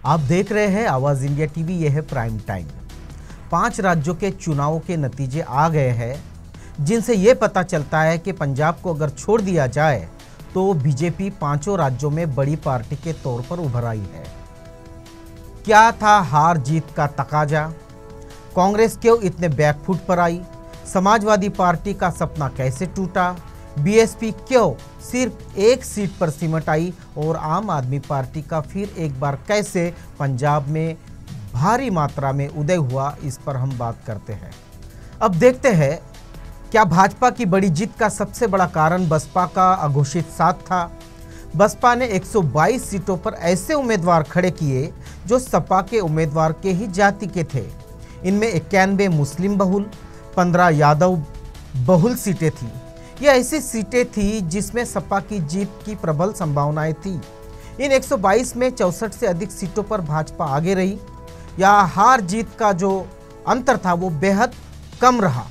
आप देख रहे हैं आवाज इंडिया टीवी। यह है प्राइम टाइम। 5 राज्यों के चुनावों के नतीजे आ गए हैं, जिनसे यह पता चलता है कि पंजाब को अगर छोड़ दिया जाए तो बीजेपी 5 राज्यों में बड़ी पार्टी के तौर पर उभर आई है। क्या था हार जीत का तकाजा? कांग्रेस क्यों इतने बैकफुट पर आई? समाजवादी पार्टी का सपना कैसे टूटा? बीएसपी क्यों सिर्फ एक सीट पर सिमट आई? और आम आदमी पार्टी का फिर एक बार कैसे पंजाब में भारी मात्रा में उदय हुआ, इस पर हम बात करते हैं। अब देखते हैं, क्या भाजपा की बड़ी जीत का सबसे बड़ा कारण बसपा का अघोषित साथ था? बसपा ने 122 सीटों पर ऐसे उम्मीदवार खड़े किए जो सपा के उम्मीदवार के ही जाति के थे। इनमें 91 मुस्लिम बहुल, 15 यादव बहुल सीटें थीं। ये ऐसी सीटें थी जिसमें सपा की जीत की प्रबल संभावनाएं थी। इन 122 में 64 से अधिक सीटों पर भाजपा आगे रही। या हार जीत का जो अंतर था वो बेहद कम रहा।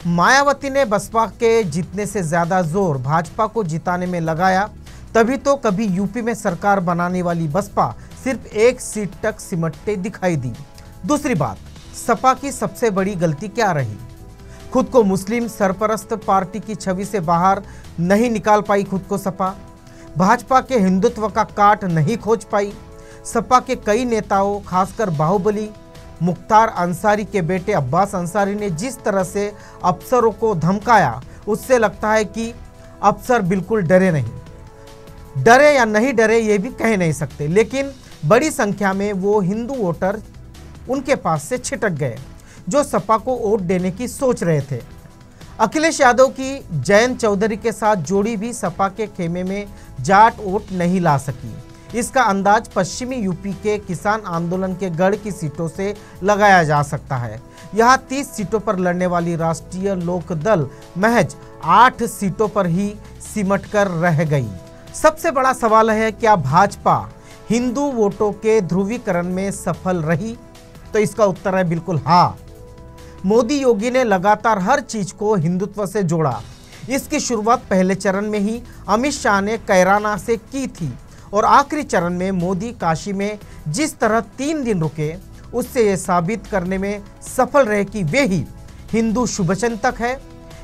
मायावती ने बसपा के जीतने से ज्यादा जोर भाजपा को जिताने में लगाया, तभी तो कभी यूपी में सरकार बनाने वाली बसपा सिर्फ एक सीट तक सिमटते दिखाई दी। दूसरी बात, सपा की सबसे बड़ी गलती क्या रही? खुद को मुस्लिम सरपरस्त पार्टी की छवि से बाहर नहीं निकाल पाई खुद को सपा। भाजपा के हिंदुत्व का काट नहीं खोज पाई। सपा के कई नेताओं, खासकर बाहुबली मुख्तार अंसारी के बेटे अब्बास अंसारी ने जिस तरह से अफसरों को धमकाया, उससे लगता है कि अफसर बिल्कुल डरे नहीं। डरे या नहीं डरे ये भी कह नहीं सकते, लेकिन बड़ी संख्या में वो हिंदू वोटर उनके पास से छिटक गए जो सपा को वोट देने की सोच रहे थे। अखिलेश यादव की जयंत चौधरी के साथ जोड़ी भी सपा के खेमे में जाट वोट नहीं ला सकी। इसका अंदाज पश्चिमी यूपी के किसान आंदोलन के गढ़ की सीटों से लगाया जा सकता है। यहाँ 30 सीटों पर लड़ने वाली राष्ट्रीय लोक दल महज 8 सीटों पर ही सिमट कर रह गई। सबसे बड़ा सवाल है, क्या भाजपा हिंदू वोटों के ध्रुवीकरण में सफल रही? तो इसका उत्तर है बिल्कुल हाँ। मोदी योगी ने लगातार हर चीज को हिंदुत्व से जोड़ा। इसकी शुरुआत पहले चरण में ही अमित शाह ने कैराना से की थी और आखिरी चरण में मोदी काशी में जिस तरह 3 दिन रुके, उससे ये साबित करने में सफल रहे कि वे ही हिंदू शुभचिंतक है।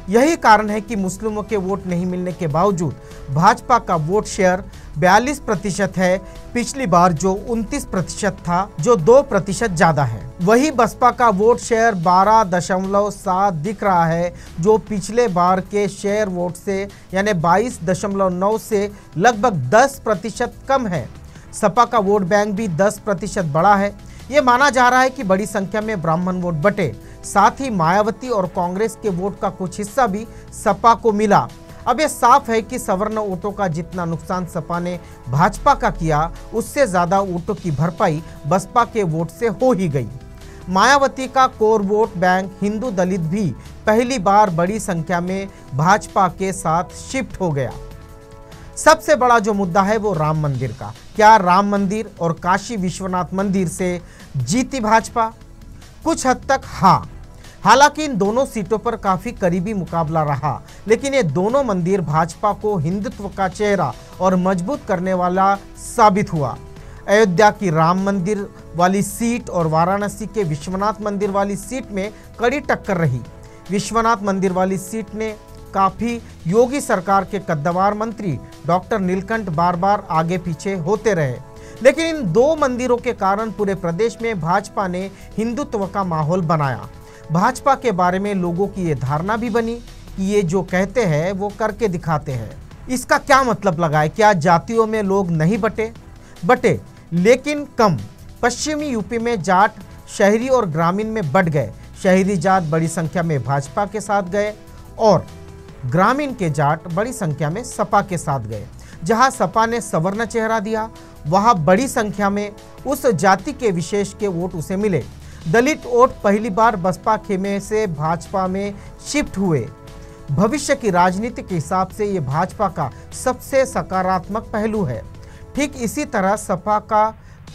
यही कारण है कि मुस्लिमों के वोट नहीं मिलने के बावजूद भाजपा का वोट शेयर 42% है। पिछली बार जो 29% था, जो 2% ज्यादा है। वही बसपा का वोट शेयर 12.7 दिख रहा है, जो पिछले बार के शेयर वोट से यानी 22.9 से लगभग 10% कम है। सपा का वोट बैंक भी 10% बढ़ा है। ये माना जा रहा है कि बड़ी संख्या में ब्राह्मण वोट बटे। साथ ही मायावती और कांग्रेस के वोट का कुछ हिस्सा भी सपा को मिला। अब यह साफ है कि सवर्ण वोटों का जितना नुकसान सपा ने भाजपा का किया, उससे ज्यादा वोटों की भरपाई बसपा के वोट से हो ही गई। मायावती का कोर वोट बैंक हिंदू दलित भी पहली बार बड़ी संख्या में भाजपा के साथ शिफ्ट हो गया। सबसे बड़ा जो मुद्दा है वो राम मंदिर का। क्या राम मंदिर और काशी विश्वनाथ मंदिर से जीती भाजपा? कुछ हद तक हाँ। हालांकि इन दोनों सीटों पर काफी करीबी मुकाबला रहा, लेकिन ये दोनों मंदिर भाजपा को हिंदुत्व का चेहरा और मजबूत करने वाला साबित हुआ। अयोध्या की राम मंदिर वाली सीट और वाराणसी के विश्वनाथ मंदिर वाली सीट में कड़ी टक्कर रही। विश्वनाथ मंदिर वाली सीट ने काफी योगी सरकार के कद्दावर मंत्री डॉक्टर नीलकंठ बार बार आगे पीछे होते रहे, लेकिन इन 2 मंदिरों के कारण पूरे प्रदेश में भाजपा ने हिंदुत्व का माहौल बनाया। भाजपा के बारे में लोगों की ये धारणा भी बनी कि ये जो कहते हैं वो करके दिखाते हैं। इसका क्या मतलब लगा है? क्या जातियों में लोग नहीं बटे, लेकिन कम। पश्चिमी यूपी में जाट शहरी और ग्रामीण में बट गए। शहरी जाट बड़ी संख्या में भाजपा के साथ गए और ग्रामीण के जाट बड़ी संख्या में सपा के साथ गए। जहां सपा ने सवर्ण चेहरा दिया, वहां बड़ी संख्या में उस जाति के विशेष के वोट उसे मिले। दलित वोट पहली बार बसपा खेमे से भाजपा में शिफ्ट हुए। भविष्य की राजनीति के हिसाब से ये भाजपा का सबसे सकारात्मक पहलू है। ठीक इसी तरह सपा का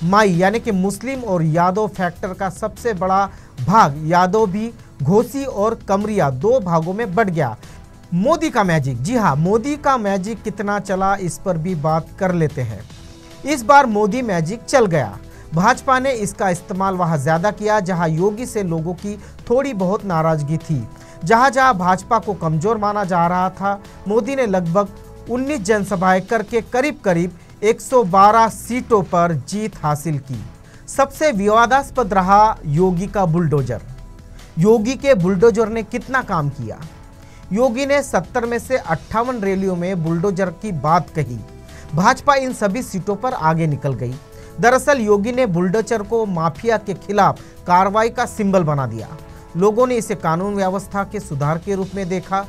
माई यानी कि मुस्लिम और यादव फैक्टर का सबसे बड़ा भाग यादव भी घोसी और कमरिया 2 भागों में बट गया। मोदी का मैजिक, जी हाँ, मोदी का मैजिक कितना चला, इस पर भी बात कर लेते हैं। इस बार मोदी मैजिक चल गया। भाजपा ने इसका इस्तेमाल वहां ज्यादा किया जहां योगी से लोगों की थोड़ी बहुत नाराजगी थी। जहां जहां भाजपा को कमजोर माना जा रहा था, मोदी ने लगभग 19 जनसभाएं करके करीब करीब 112 सीटों पर जीत हासिल की। सबसे विवादास्पद रहा योगी का बुलडोजर। योगी के बुलडोजर ने कितना काम किया? योगी ने 70 में से 58 रैलियों में बुलडोजर की बात कही। भाजपा इन सभी सीटों पर आगे निकल गई। दरअसल योगी ने बुलडोजर को माफिया के खिलाफ कार्रवाई का सिंबल बना दिया। लोगों ने इसे कानून व्यवस्था के सुधार के रूप में देखा।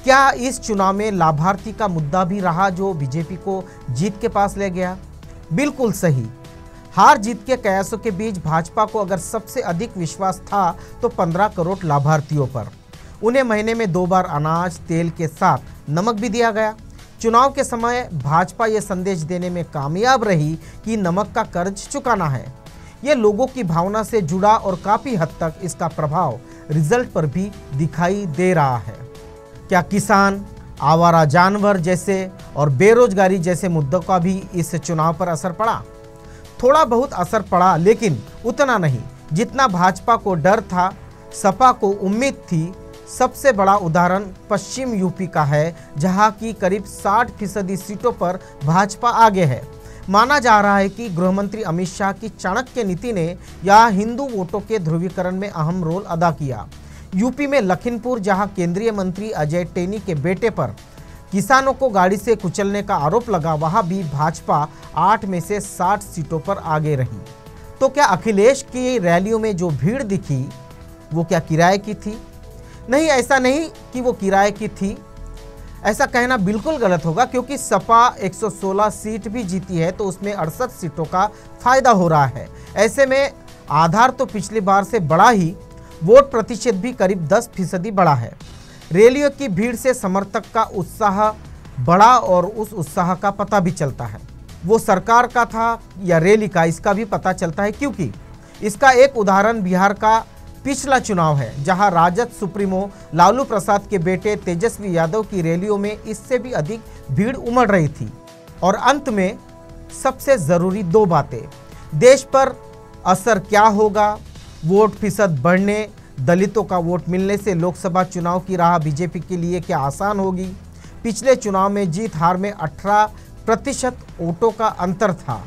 क्या इस चुनाव में लाभार्थी का मुद्दा भी रहा जो बीजेपी को जीत के पास ले गया? बिल्कुल सही। हार जीत के कयासों के बीच भाजपा को अगर सबसे अधिक विश्वास था तो 15 करोड़ लाभार्थियों पर। उन्हें महीने में 2 बार अनाज तेल के साथ नमक भी दिया गया। चुनाव के समय भाजपा ये संदेश देने में कामयाब रही कि नमक का कर्ज चुकाना है। ये लोगों की भावना से जुड़ा और काफी हद तक इसका प्रभाव रिजल्ट पर भी दिखाई दे रहा है। क्या किसान, आवारा जानवर जैसे और बेरोजगारी जैसे मुद्दों का भी इस चुनाव पर असर पड़ा? थोड़ा बहुत असर पड़ा, लेकिन उतना नहीं जितना भाजपा को डर था, सपा को उम्मीद थी। सबसे बड़ा उदाहरण पश्चिम यूपी का है, जहां की करीब 60% सीटों पर भाजपा आगे है। माना जा रहा है कि गृहमंत्री अमित शाह की चाणक्य नीति ने यहाँ हिंदू वोटों के ध्रुवीकरण में अहम रोल अदा किया। यूपी में लखीमपुर, जहां केंद्रीय मंत्री अजय टेनी के बेटे पर किसानों को गाड़ी से कुचलने का आरोप लगा, वहां भी भाजपा 8 में से 60 सीटों पर आगे रही। तो क्या अखिलेश की रैलियों में जो भीड़ दिखी वो क्या किराए की थी? नहीं, ऐसा नहीं कि वो किराए की थी। ऐसा कहना बिल्कुल गलत होगा, क्योंकि सपा 116 सीट भी जीती है तो उसमें 68 सीटों का फायदा हो रहा है। ऐसे में आधार तो पिछली बार से बड़ा ही, वोट प्रतिशत भी करीब 10% बढ़ा है। रैलियों की भीड़ से समर्थक का उत्साह बढ़ा और उस उत्साह का पता भी चलता है वो सरकार का था या रैली का, इसका भी पता चलता है, क्योंकि इसका एक उदाहरण बिहार का पिछला चुनाव है, जहां राजद सुप्रीमो लालू प्रसाद के बेटे तेजस्वी यादव की रैलियों में इससे भी अधिक भीड़ उमड़ रही थी। और अंत में सबसे जरूरी 2 बातें। देश पर असर क्या होगा? वोट फीसद बढ़ने, दलितों का वोट मिलने से लोकसभा चुनाव की राह बीजेपी के लिए क्या आसान होगी? पिछले चुनाव में जीत हार में 18% वोटों का अंतर था।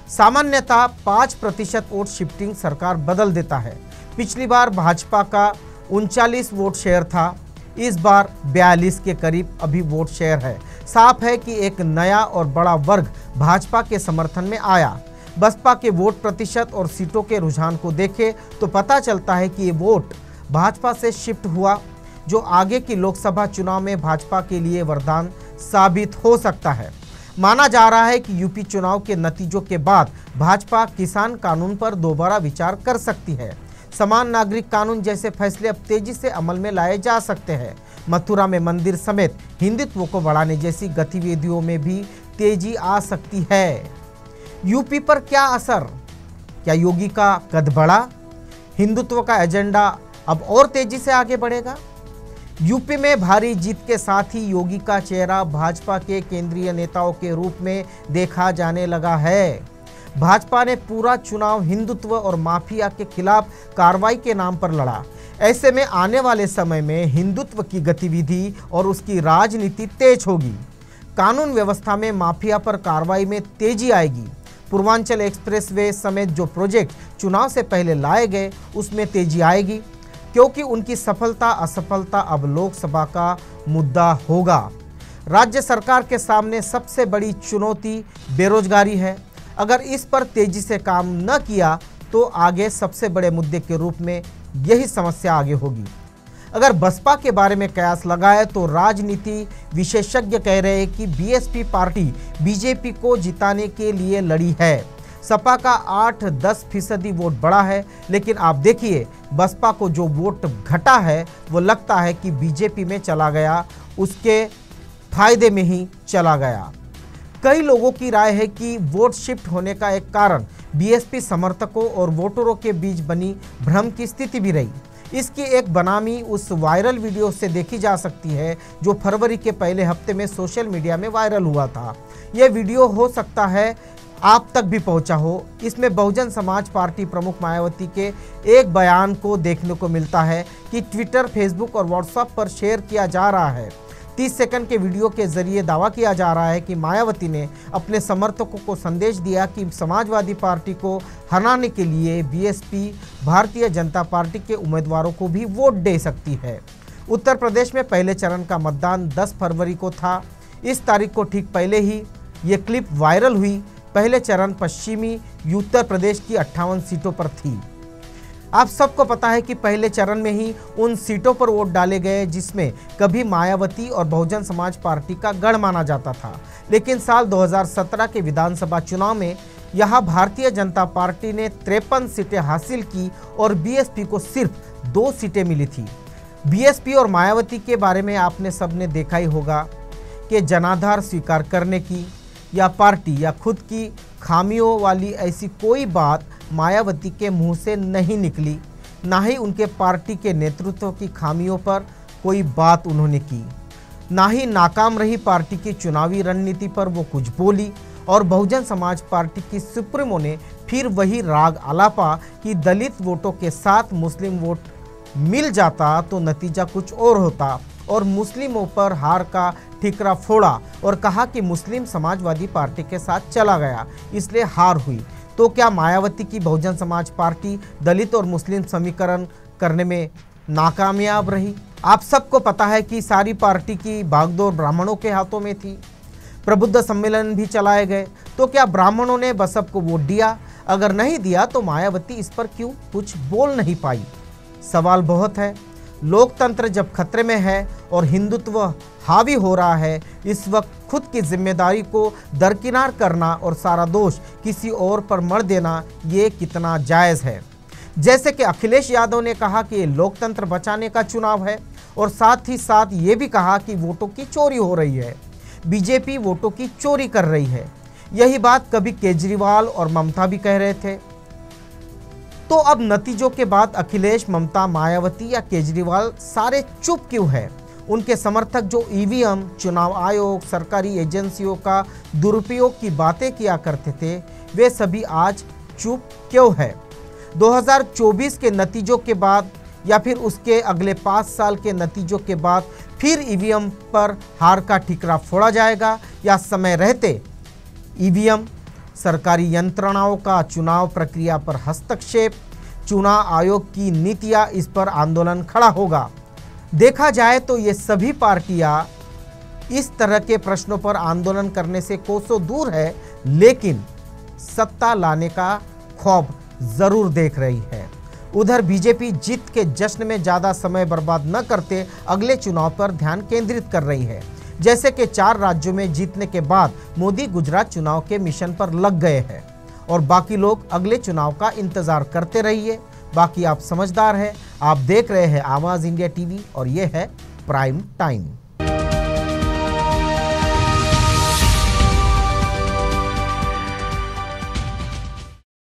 सामान्यतः 5% वोट शिफ्टिंग सरकार बदल देता है। पिछली बार भाजपा का 39 वोट शेयर था, इस बार 42 के करीब अभी वोट शेयर है। साफ है कि एक नया और बड़ा वर्ग भाजपा के समर्थन में आया। बसपा के वोट प्रतिशत और सीटों के रुझान को देखें तो पता चलता है कि ये वोट भाजपा से शिफ्ट हुआ, जो आगे की लोकसभा चुनाव में भाजपा के लिए वरदान साबित हो सकता है। माना जा रहा है कि यूपी चुनाव के नतीजों के बाद भाजपा किसान कानून पर दोबारा विचार कर सकती है। समान नागरिक कानून जैसे फैसले अब तेजी से अमल में लाए जा सकते हैं। मथुरा में मंदिर समेत हिंदुत्व को बढ़ाने जैसी गतिविधियों में भी तेजी आ सकती है। यूपी पर क्या असर? क्या योगी का कद बढ़ा? हिंदुत्व का एजेंडा अब और तेजी से आगे बढ़ेगा? यूपी में भारी जीत के साथ ही योगी का चेहरा भाजपा के केंद्रीय नेताओं के रूप में देखा जाने लगा है। भाजपा ने पूरा चुनाव हिंदुत्व और माफिया के खिलाफ कार्रवाई के नाम पर लड़ा। ऐसे में आने वाले समय में हिंदुत्व की गतिविधि और उसकी राजनीति तेज होगी। कानून व्यवस्था में माफिया पर कार्रवाई में तेजी आएगी। पूर्वांचल एक्सप्रेसवे समेत जो प्रोजेक्ट चुनाव से पहले लाए गए उसमें तेजी आएगी, क्योंकि उनकी सफलता असफलता अब लोकसभा का मुद्दा होगा। राज्य सरकार के सामने सबसे बड़ी चुनौती बेरोजगारी है। अगर इस पर तेजी से काम न किया तो आगे सबसे बड़े मुद्दे के रूप में यही समस्या आगे होगी। अगर बसपा के बारे में कयास लगाए तो राजनीति विशेषज्ञ कह रहे हैं कि बीएसपी पार्टी बीजेपी को जिताने के लिए लड़ी है। सपा का 8-10% वोट बढ़ा है, लेकिन आप देखिए बसपा को जो वोट घटा है वो लगता है कि बीजेपी में चला गया, उसके फायदे में ही चला गया। कई लोगों की राय है कि वोट शिफ्ट होने का एक कारण बीएसपी समर्थकों और वोटरों के बीच बनी भ्रम की स्थिति भी रही। इसकी एक बनामी उस वायरल वीडियो से देखी जा सकती है जो फरवरी के पहले हफ्ते में सोशल मीडिया में वायरल हुआ था। यह वीडियो हो सकता है आप तक भी पहुंचा हो। इसमें बहुजन समाज पार्टी प्रमुख मायावती के एक बयान को देखने को मिलता है कि ट्विटर, फेसबुक और व्हाट्सएप पर शेयर किया जा रहा है। 30 सेकंड के वीडियो के जरिए दावा किया जा रहा है कि मायावती ने अपने समर्थकों को संदेश दिया कि समाजवादी पार्टी को हराने के लिए बीएसपी भारतीय जनता पार्टी के उम्मीदवारों को भी वोट दे सकती है। उत्तर प्रदेश में पहले चरण का मतदान 10 फरवरी को था। इस तारीख को ठीक पहले ही ये क्लिप वायरल हुई। पहले चरण पश्चिमी उत्तर प्रदेश की 58 सीटों पर थी। आप सबको पता है कि पहले चरण में ही उन सीटों पर वोट डाले गए जिसमें कभी मायावती और बहुजन समाज पार्टी का गढ़ माना जाता था। लेकिन साल 2017 के विधानसभा चुनाव में यहां भारतीय जनता पार्टी ने 53 सीटें हासिल की और बीएसपी को सिर्फ 2 सीटें मिली थी। बीएसपी और मायावती के बारे में आपने सबने देखा ही होगा कि जनाधार स्वीकार करने की या पार्टी या खुद की खामियों वाली ऐसी कोई बात मायावती के मुंह से नहीं निकली। ना ही उनके पार्टी के नेतृत्व की खामियों पर कोई बात उन्होंने की, ना ही नाकाम रही पार्टी की चुनावी रणनीति पर वो कुछ बोली। और बहुजन समाज पार्टी की सुप्रीमो ने फिर वही राग आलापा कि दलित वोटों के साथ मुस्लिम वोट मिल जाता तो नतीजा कुछ और होता, और मुस्लिमों पर हार का ठिकरा फोड़ा और कहा कि मुस्लिम समाजवादी पार्टी के साथ चला गया इसलिए हार हुई। तो क्या मायावती की बहुजन समाज पार्टी दलित और मुस्लिम समीकरण करने में नाकामयाब रही? आप सबको पता है कि सारी पार्टी की बागडोर ब्राह्मणों के हाथों में थी। प्रबुद्ध सम्मेलन भी चलाए गए। तो क्या ब्राह्मणों ने बसप को वोट दिया? अगर नहीं दिया तो मायावती इस पर क्यों कुछ बोल नहीं पाई? सवाल बहुत है। लोकतंत्र जब खतरे में है और हिंदुत्व हावी हो रहा है, इस वक्त खुद की जिम्मेदारी को दरकिनार करना और सारा दोष किसी और पर मढ़ देना ये कितना जायज़ है। जैसे कि अखिलेश यादव ने कहा कि ये लोकतंत्र बचाने का चुनाव है और साथ ही साथ ये भी कहा कि वोटों की चोरी हो रही है, बीजेपी वोटों की चोरी कर रही है। यही बात कभी केजरीवाल और ममता भी कह रहे थे। तो अब नतीजों के बाद अखिलेश, ममता, मायावती या केजरीवाल सारे चुप क्यों है? उनके समर्थक जो ईवीएम, चुनाव आयोग, सरकारी एजेंसियों का दुरुपयोग की बातें किया करते थे, वे सभी आज चुप क्यों है? 2024 के नतीजों के बाद या फिर उसके अगले 5 साल के नतीजों के बाद फिर ईवीएम पर हार का ठिकरा फोड़ा जाएगा, या समय रहते ईवीएम, सरकारी यंत्रणाओं का चुनाव प्रक्रिया पर हस्तक्षेप, चुनाव आयोग की नीतियां, इस पर आंदोलन खड़ा होगा? देखा जाए तो ये सभी पार्टियां इस तरह के प्रश्नों पर आंदोलन करने से कोसों दूर है, लेकिन सत्ता लाने का ख्वाब जरूर देख रही है। उधर बीजेपी जीत के जश्न में ज़्यादा समय बर्बाद न करते अगले चुनाव पर ध्यान केंद्रित कर रही है। जैसे कि 4 राज्यों में जीतने के बाद मोदी गुजरात चुनाव के मिशन पर लग गए हैं और बाकी लोग अगले चुनाव का इंतजार करते रहिए। बाकी आप समझदार हैं। आप देख रहे हैं आवाज़ इंडिया टीवी और ये है प्राइम टाइम।